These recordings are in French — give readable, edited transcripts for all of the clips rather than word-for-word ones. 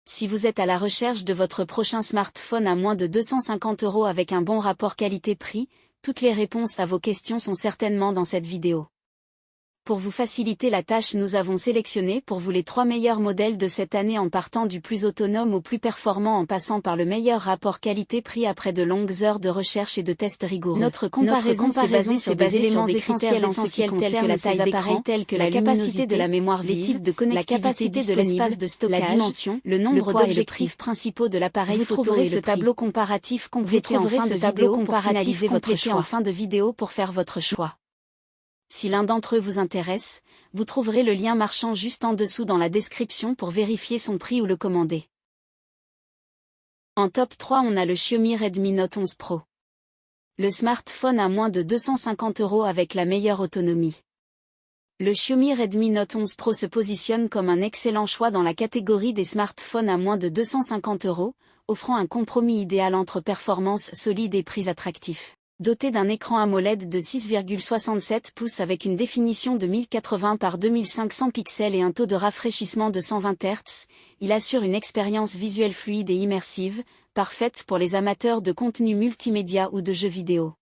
Si vous êtes à la recherche de votre prochain smartphone à moins de 250 € avec un bon rapport qualité-prix, toutes les réponses à vos questions sont certainement dans cette vidéo. Pour vous faciliter la tâche, nous avons sélectionné pour vous les 3 meilleurs modèles de cette année en partant du plus autonome au plus performant en passant par le meilleur rapport qualité-prix après de longues heures de recherche et de tests rigoureux. Notre comparaison s'est basée sur des éléments essentiels tels que la taille d'appareil, telle que la capacité de la mémoire vive, les types de connectivité, la capacité de l'espace de stockage, la dimension, le nombre d'objectifs principaux de l'appareil. Vous trouverez ce tableau comparatif complété en fin de vidéo pour faire votre choix. Si l'un d'entre eux vous intéresse, vous trouverez le lien marchand juste en dessous dans la description pour vérifier son prix ou le commander. En top 3, on a le Xiaomi Redmi Note 11 Pro. Le smartphone à moins de 250 € avec la meilleure autonomie. Le Xiaomi Redmi Note 11 Pro se positionne comme un excellent choix dans la catégorie des smartphones à moins de 250 €, offrant un compromis idéal entre performance solide et prix attractif. Doté d'un écran AMOLED de 6,67 pouces avec une définition de 1080 par 2500 pixels et un taux de rafraîchissement de 120 Hz, il assure une expérience visuelle fluide et immersive, parfaite pour les amateurs de contenu multimédia ou de jeux vidéo.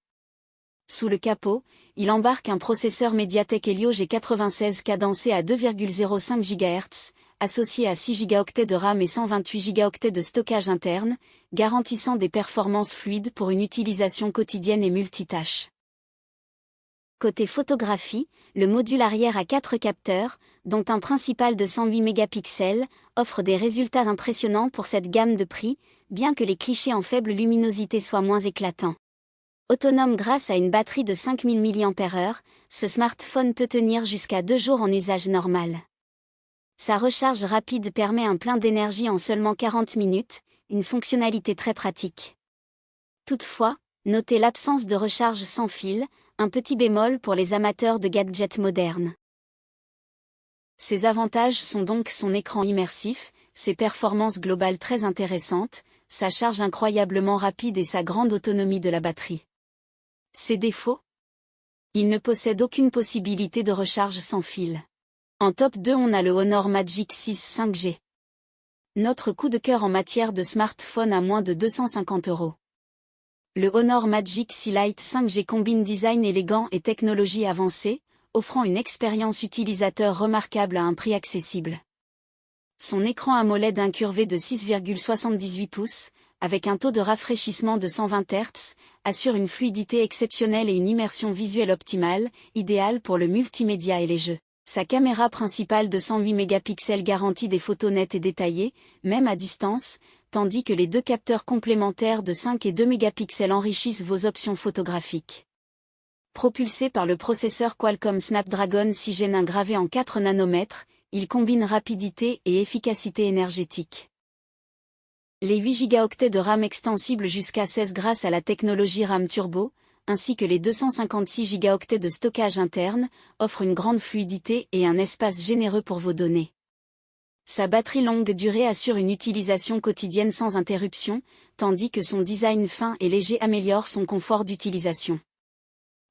Sous le capot, il embarque un processeur Mediatek Helio G96 cadencé à 2,05 GHz, associé à 6 Go de RAM et 128 Go de stockage interne, garantissant des performances fluides pour une utilisation quotidienne et multitâche. Côté photographie, le module arrière à 4 capteurs, dont un principal de 108 mégapixels, offre des résultats impressionnants pour cette gamme de prix, bien que les clichés en faible luminosité soient moins éclatants. Autonome grâce à une batterie de 5000 mAh, ce smartphone peut tenir jusqu'à 2 jours en usage normal. Sa recharge rapide permet un plein d'énergie en seulement 40 minutes, une fonctionnalité très pratique. Toutefois, notez l'absence de recharge sans fil, un petit bémol pour les amateurs de gadgets modernes. Ses avantages sont donc son écran immersif, ses performances globales très intéressantes, sa charge incroyablement rapide et sa grande autonomie de la batterie. Ses défauts ? Il ne possède aucune possibilité de recharge sans fil. En top 2, on a le Honor Magic 6 5G. Notre coup de cœur en matière de smartphone à moins de 250 €. Le Honor Magic 6 Lite 5G combine design élégant et technologie avancée, offrant une expérience utilisateur remarquable à un prix accessible. Son écran AMOLED incurvé de 6,78 pouces, avec un taux de rafraîchissement de 120 Hz, assure une fluidité exceptionnelle et une immersion visuelle optimale, idéale pour le multimédia et les jeux. Sa caméra principale de 108 mégapixels garantit des photos nettes et détaillées, même à distance, tandis que les 2 capteurs complémentaires de 5 et 2 mégapixels enrichissent vos options photographiques. Propulsé par le processeur Qualcomm Snapdragon 6 Gen 1 gravé en 4 nanomètres, il combine rapidité et efficacité énergétique. Les 8 Go de RAM extensibles jusqu'à 16 grâce à la technologie RAM Turbo, ainsi que les 256 Go de stockage interne, offrent une grande fluidité et un espace généreux pour vos données. Sa batterie longue durée assure une utilisation quotidienne sans interruption, tandis que son design fin et léger améliore son confort d'utilisation.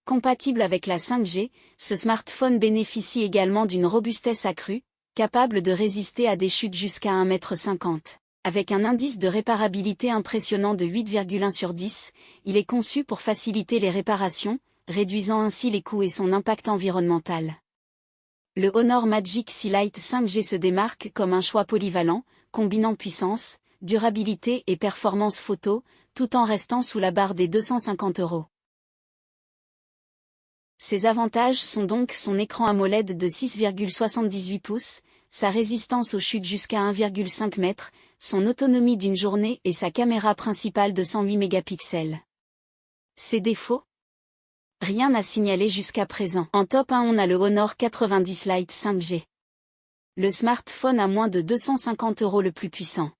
Compatible avec la 5G, ce smartphone bénéficie également d'une robustesse accrue, capable de résister à des chutes jusqu'à 1,50 m. Avec un indice de réparabilité impressionnant de 8,1 sur 10, il est conçu pour faciliter les réparations, réduisant ainsi les coûts et son impact environnemental. Le Honor Magic 6 Lite 5G se démarque comme un choix polyvalent, combinant puissance, durabilité et performance photo, tout en restant sous la barre des 250 €. Ses avantages sont donc son écran AMOLED de 6,78 pouces, sa résistance aux chutes jusqu'à 1,5 m, son autonomie d'une journée et sa caméra principale de 108 mégapixels. Ses défauts ? Rien à signaler jusqu'à présent. En top 1, on a le Honor 90 Lite 5G. Le smartphone à moins de 250 € le plus puissant.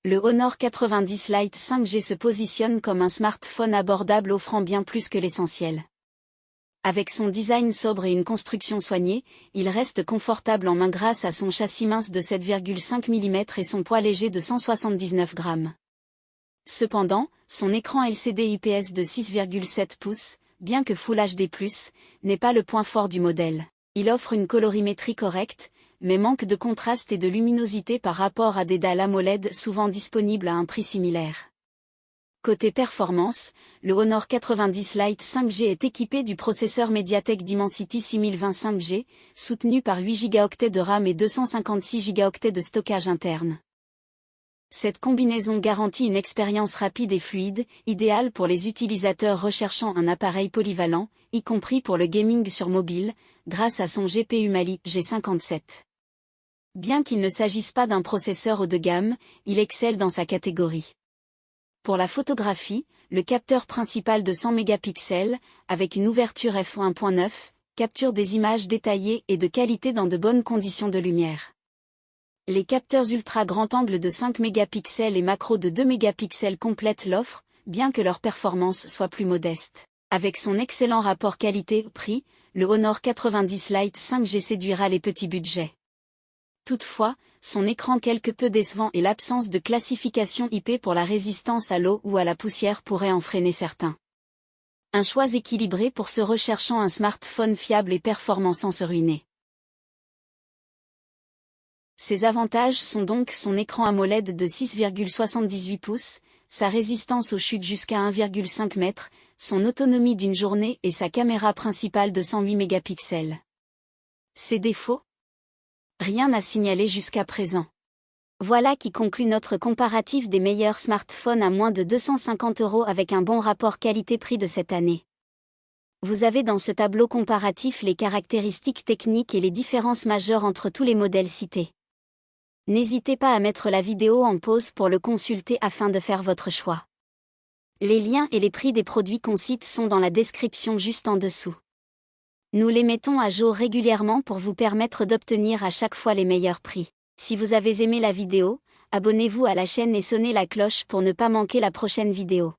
Le Honor 90 Lite 5G se positionne comme un smartphone abordable offrant bien plus que l'essentiel. Avec son design sobre et une construction soignée, il reste confortable en main grâce à son châssis mince de 7,5 mm et son poids léger de 179 grammes. Cependant, son écran LCD IPS de 6,7 pouces, bien que Full HD+, n'est pas le point fort du modèle. Il offre une colorimétrie correcte, mais manque de contraste et de luminosité par rapport à des dalles AMOLED souvent disponibles à un prix similaire. Côté performance, le Honor 90 Lite 5G est équipé du processeur MediaTek Dimensity 6020 5G, soutenu par 8 Go de RAM et 256 Go de stockage interne. Cette combinaison garantit une expérience rapide et fluide, idéale pour les utilisateurs recherchant un appareil polyvalent, y compris pour le gaming sur mobile, grâce à son GPU Mali G57. Bien qu'il ne s'agisse pas d'un processeur haut de gamme, il excelle dans sa catégorie. Pour la photographie, le capteur principal de 100 mégapixels, avec une ouverture f1.9, capture des images détaillées et de qualité dans de bonnes conditions de lumière. Les capteurs ultra grand angle de 5 mégapixels et macro de 2 mégapixels complètent l'offre, bien que leur performance soit plus modeste. Avec son excellent rapport qualité-prix, le Honor 90 Lite 5G séduira les petits budgets. Toutefois, son écran quelque peu décevant et l'absence de classification IP pour la résistance à l'eau ou à la poussière pourraient en freiner certains. Un choix équilibré pour ceux recherchant un smartphone fiable et performant sans se ruiner. Ses avantages sont donc son écran AMOLED de 6,78 pouces, sa résistance aux chutes jusqu'à 1,5 m, son autonomie d'une journée et sa caméra principale de 108 mégapixels. Ses défauts ? Rien à signaler jusqu'à présent. Voilà qui conclut notre comparatif des meilleurs smartphones à moins de 250 € avec un bon rapport qualité-prix de cette année. Vous avez dans ce tableau comparatif les caractéristiques techniques et les différences majeures entre tous les modèles cités. N'hésitez pas à mettre la vidéo en pause pour le consulter afin de faire votre choix. Les liens et les prix des produits qu'on cite sont dans la description juste en dessous. Nous les mettons à jour régulièrement pour vous permettre d'obtenir à chaque fois les meilleurs prix. Si vous avez aimé la vidéo, abonnez-vous à la chaîne et sonnez la cloche pour ne pas manquer la prochaine vidéo.